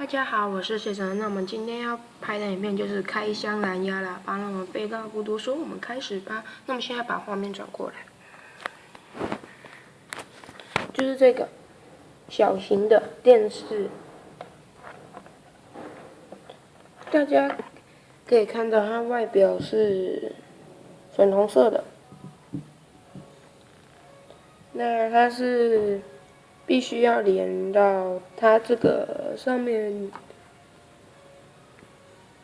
大家好，我是雪神。那我们今天要拍的影片就是开箱蓝牙喇叭。那我们废话不多说，我们开始吧。那么现在把画面转过来，就是这个小型的电视，大家可以看到它外表是粉红色的。那它是必须要连到它这个上面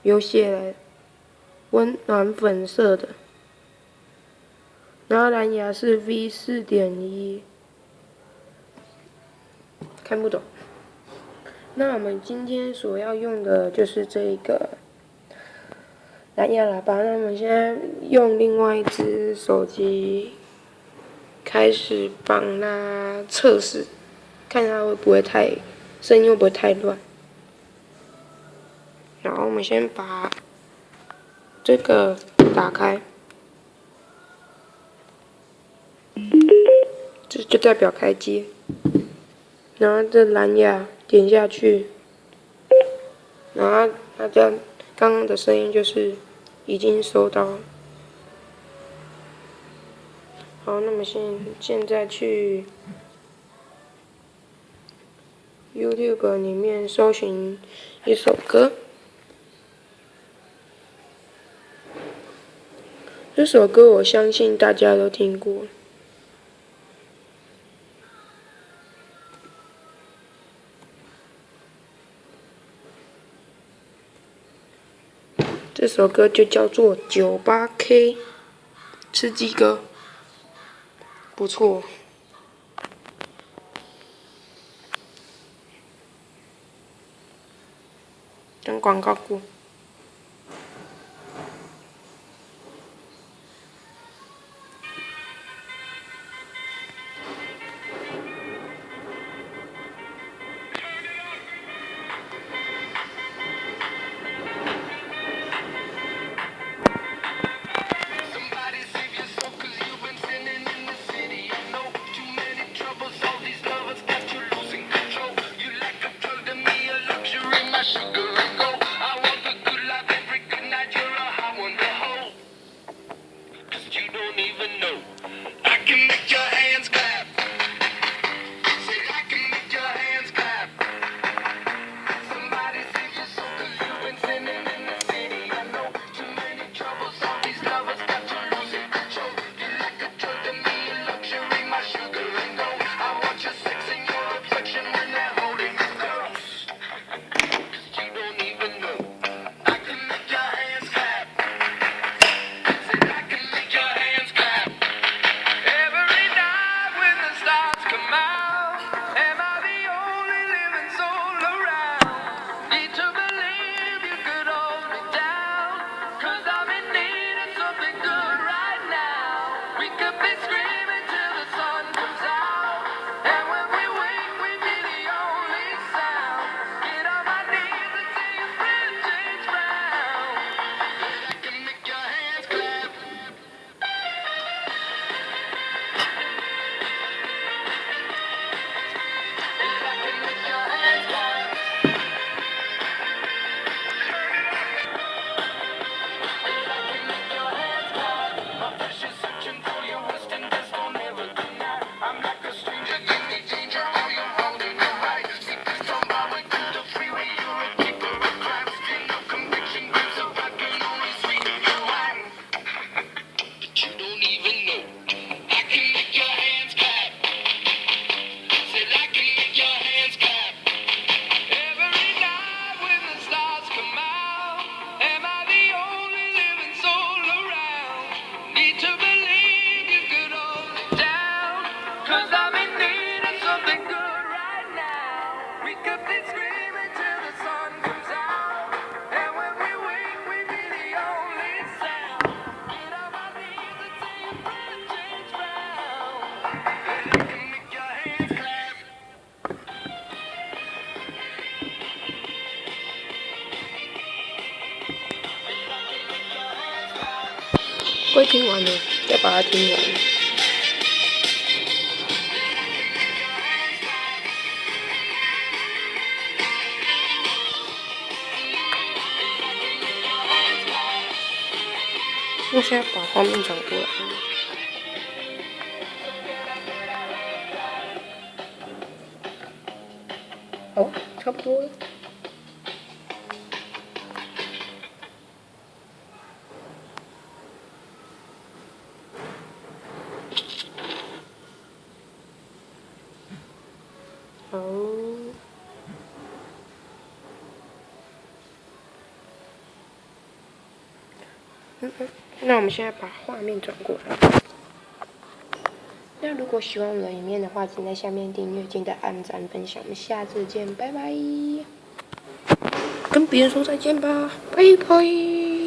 有写温暖粉色的，然后蓝牙是 V4.1，看不懂。那我们今天所要用的就是这个蓝牙喇叭。那我们现在用另外一只手机开始帮它测试，看它会不会声音会不会太乱。然后我们先把这个打开，这就代表开机。然后这蓝牙点下去，然后它刚刚的声音就是已经收到了。好，那么现在去 YouTube 里面搜寻一首歌，这首歌我相信大家都听过。这首歌就叫做《98K》，吃鸡歌，不错。当广告过。快听完了，再把它听完。我现在把画面转过来。哦，差不多了。好。那我们现在把画面转过来。那如果喜欢我们的影片的话，请在下面订阅，记得按赞分享。我们下次见，拜拜。跟别人说再见吧，拜拜。